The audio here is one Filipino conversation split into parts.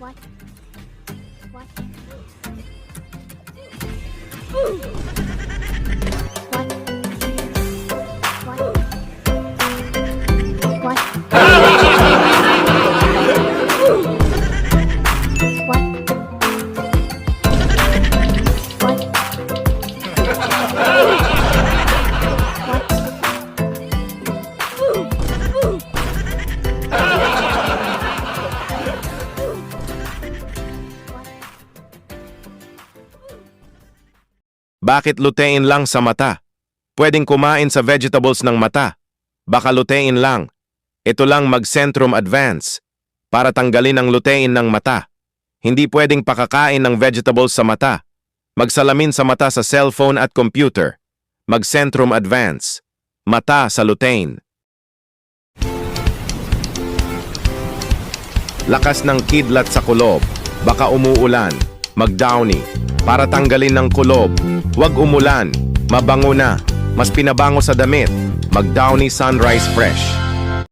What? What? What? What? Bakit lutein lang sa mata? Pwedeng kumain sa vegetables ng mata. Baka lutein lang. Ito lang mag-Centrum Advance para tanggalin ang lutein ng mata. Hindi pwedeng pakakain ng vegetables sa mata. Magsalamin sa mata sa cellphone at computer. Mag-Centrum Advance. Mata sa lutein. Lakas ng kidlat sa kulob. Baka umuulan. Mag-Downy. Para tanggalin ng kulob. Huwag umulan. Mabango na. Mas pinabango sa damit. Mag-Downy Sunrise Fresh.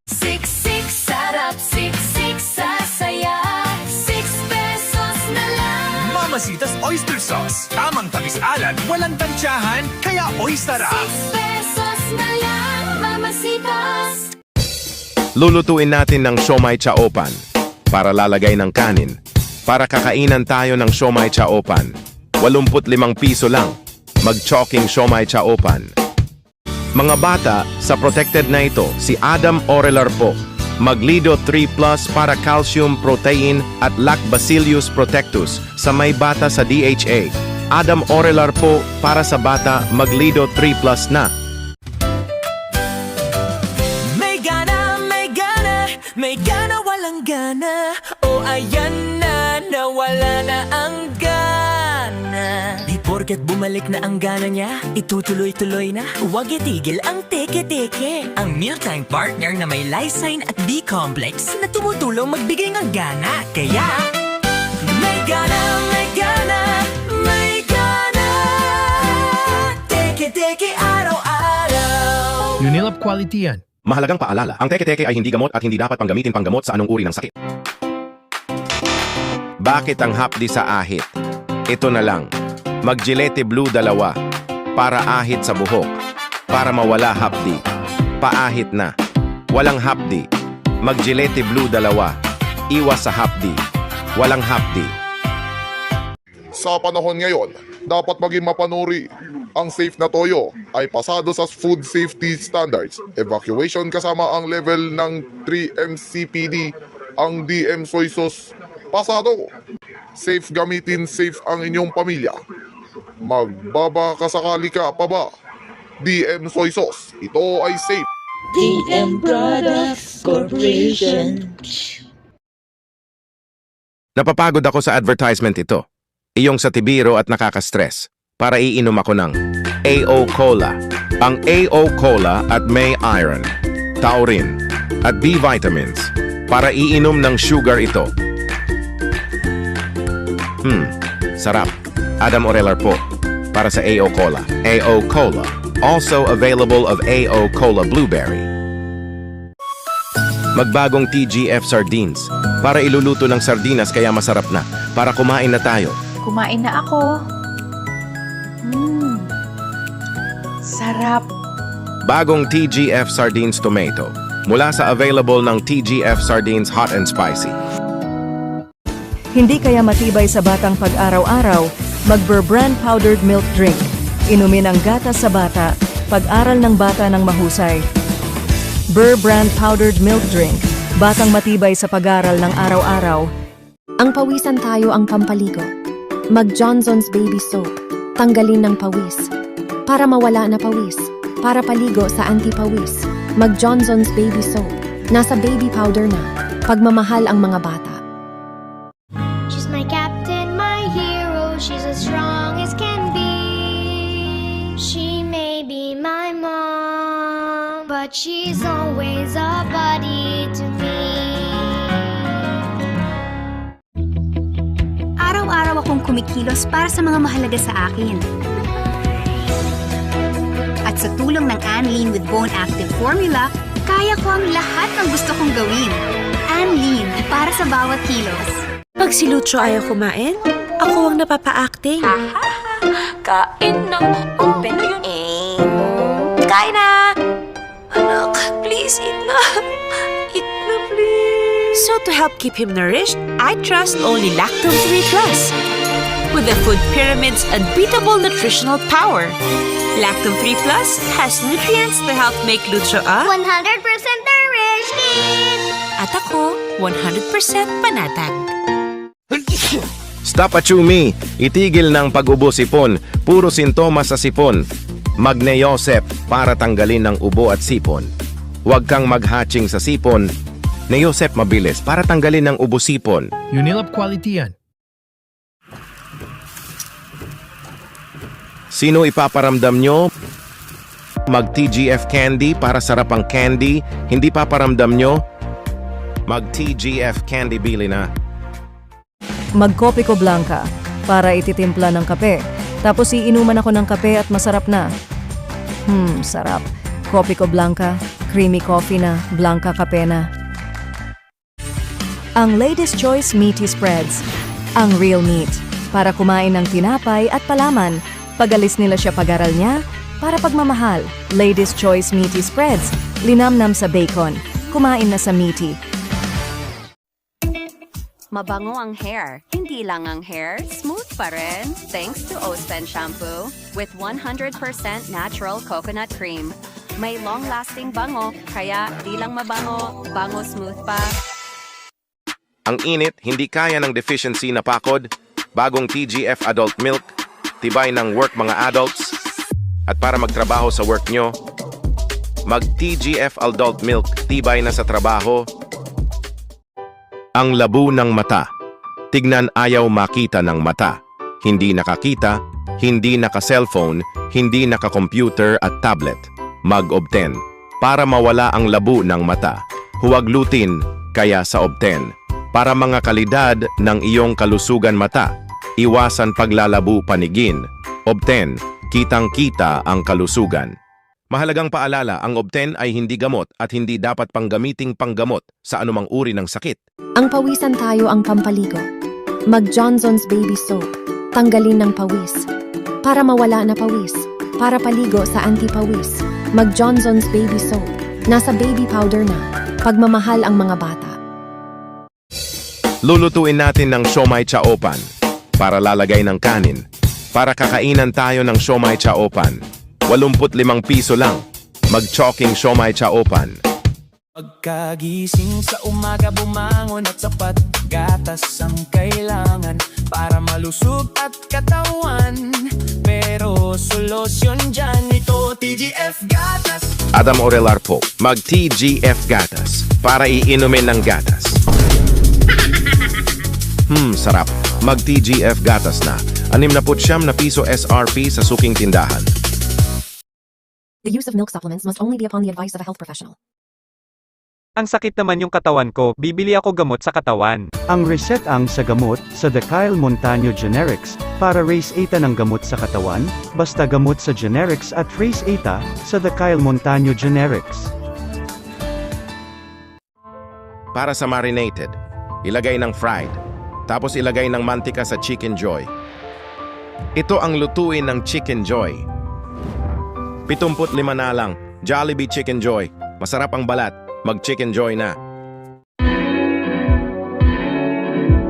Siksik, sarap, siksik, sasaya. 6 pesos na lang. Mamacita's Oyster Sauce. Tamang tamis-alat, walang tansyahan, kaya oyster 6 pesos na lang, Mamacita's. Lulutuin natin ng siomai chaopan. Para lalagay ng kanin. Para kakainan tayo ng siomai chaopan. 85 piso lang. Mag-choking siomai chaopan. Mga bata, sa protected na ito, si Adam Orelar po. Maglido 3 Plus para calcium, protein at Lactobacillus protectus sa may bata sa DHA. Adam Orelar po para sa bata, Maglido 3 Plus na. May gana, walang gana. O ayan na, nawala na ang gana. Di porket bumalik na ang gana niya, itutuloy-tuloy na. Huwag itigil ang teke-teke. Ang mealtime partner na may lysine at B-complex na tumutulong magbigay ng gana. Kaya, may gana, may gana, may gana. Teke-teke araw-araw. Unilab quality yan. Mahalagang paalala, ang teke-teke ay hindi gamot at hindi dapat panggamitin panggamot sa anong uri ng sakit. Bakit ang hapdi sa ahit? Ito na lang. Mag-Gillette Blue 2 para ahit sa buhok. Para mawala hapdi. Paahit na. Walang hapdi. Mag-Gillette Blue 2. Iwas sa hapdi. Walang hapdi. Sa panahon ngayon, dapat maging mapanuri. Ang safe na toyo ay pasado sa food safety standards. Evacuation kasama ang level ng 3M CPD, ang DM soy sauce. Pasado. Safe gamitin, safe ang inyong pamilya. Magbabakasakali ka pa ba? DM soy sauce. Ito ay safe. DM Products Corporation. Napapagod ako sa advertisement ito. Iyong sa tibiro at nakaka-stress. Para iinom ako ng AO Cola. Ang AO Cola at may iron, taurine, at B vitamins. Para iinom ng sugar ito. Sarap. Adam Orelar po. Para sa AO Cola. AO Cola. Also available of AO Cola Blueberry. Magbagong TGF Sardines. Para iluluto ng sardinas kaya masarap na. Para kumain na tayo. Kumain na ako. Sarap. Bagong TGF Sardines Tomato. Mula sa available ng TGF Sardines Hot and Spicy. Hindi kaya matibay sa batang pag-araw-araw, mag-Burbrand Powdered Milk Drink. Inumin ang gatas sa bata, pag-aral ng bata ng mahusay. Burbrand Powdered Milk Drink, batang matibay sa pag-aral ng araw-araw. Ang pawisan tayo ang pampaligo. Mag-Johnson's Baby Soap. Tanggalin ng pawis. Para mawala na pawis. Para paligo sa anti-pawis. Mag-Johnson's Baby Soap. Nasa baby powder na. Pagmamahal ang mga bata. She's my captain, my hero. She's as strong as can be. She may be my mom, but she's always a buddy to me. Araw-araw akong kumikilos para sa mga mahalaga sa akin. At sa tulong ng Anlene with Bone Active Formula, kaya ko ang lahat ng gusto kong gawin. Anlene, para sa bawat kilos. Pag si Lucho ayaw kumain, ako ang napapa-acting. Kain na. Open na yun. Kain na! Anak, please, eat na. Eat na, please. So to help keep him nourished, I trust only Lactome 3 Plus. With the food pyramid's unbeatable nutritional power. Lactome 3 Plus has nutrients to help make Lucho a 100% nourished kid! at ako 100% panatag. Stop at Chumi! Itigil ng pag-ubo sipon. Puro sintomas sa sipon. Mag-Neosep para tanggalin ng ubo at sipon. Huwag kang mag-hatching sa sipon. Neosep mabilis para tanggalin ng ubo sipon. Unilab quality yan. Sino ipaparamdam nyo? Mag-TGF Candy para sarap ang candy. Hindi paparamdam nyo? Mag-TGF Candy bili na. Mag-Kopi ko Blanca para ititimpla ng kape. Tapos iinuman ako ng kape at masarap na. Sarap. Kopi ko Blanca, creamy coffee na, Blanca kape na. Ang Ladies' Choice Meaty Spreads. Ang real meat. Para kumain ng tinapay at palaman. Pagalis nila siya pag-aral niya. Para pagmamahal. Ladies' Choice Meaty Spreads. Linamnam sa bacon. Kumain na sa meaty. Mabango ang hair. Hindi lang ang hair, smooth pa rin. Thanks to Ospen Shampoo with 100% natural coconut cream. May long-lasting bango, kaya di lang mabango, bango smooth pa. Ang init, hindi kaya ng deficiency na pakod. Bagong TGF Adult Milk. Tibay ng work mga adults. At para magtrabaho sa work nyo, mag-TGF Adult Milk. Tibay na sa trabaho. Ang labo ng mata. Tignan ayaw makita ng mata. Hindi nakakita, hindi naka-cellphone, hindi naka-computer at tablet. Mag-Obten. Para mawala ang labo ng mata. Huwag lutin, kaya sa Obten. Para mga kalidad ng iyong kalusugan mata. Iwasan paglalabo panigin. Obten. Kitang-kita ang kalusugan. Mahalagang paalala, ang Obten ay hindi gamot at hindi dapat panggamiting panggamot sa anumang uri ng sakit. Ang pawisan tayo ang pampaligo. Mag Johnson's Baby Soap. Tanggalin ng pawis. Para mawala na pawis. Para paligo sa anti-pawis. Mag Johnson's Baby Soap. Nasa baby powder na. Pagmamahal ang mga bata. Lulutuin natin ng siomai chaopan para lalagay ng kanin. Para kakainan tayo ng siomai chaopan. 85 piso lang. Mag-choking siomai chaopan. Pagkagising sa umaga bumangon at sapat gatas ang kailangan para malusog at katawan. Pero solusyon dyan ito, TGF Gatas. Adam Orelar po, mag-TGF Gatas para iinumin ng gatas. Sarap. Mag-TGF Gatas na. 69 na piso SRP sa suking tindahan. The use of milk supplements must only be upon the advice of a health professional. Ang sakit naman yung katawan ko, bibili ako gamot sa katawan. Ang reset ang sa gamot sa Decail Montano Generics para raise 8 ng gamot sa katawan, basta gamot sa generics at raise 8 sa Decail Montano Generics. Para sa marinated, ilagay ng fried, tapos ilagay ng mantika sa Chicken Joy. Ito ang lutuin ng Chicken Joy. 75 na lang, Jollibee Chicken Joy. Masarap ang balat, mag-Chicken Joy na.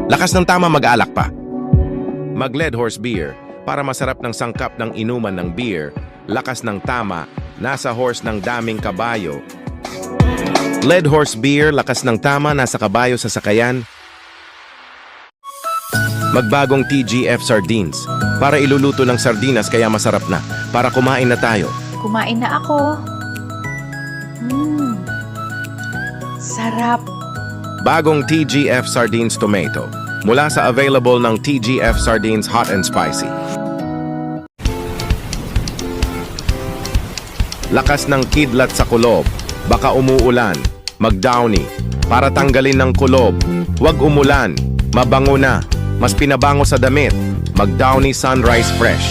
Lakas ng tama mag-alak pa. Mag-Lead Horse Beer, para masarap ng sangkap ng inuman ng beer. Lakas ng tama, nasa horse ng daming kabayo. Lead Horse Beer, lakas ng tama, nasa kabayo sa sakayan. Magbagong TGF Sardines, para iluluto ng sardinas kaya masarap na. Para kumain na tayo. Kumain na ako. Sarap. Bagong TGF Sardines Tomato. Mula sa available ng TGF Sardines Hot and Spicy. Lakas ng kidlat sa kulob. Baka umuulan. Mag-Downy. Para tanggalin ng kulob. Huwag umulan. Mabango na. Mas pinabango sa damit. Mag-Downy Sunrise Fresh.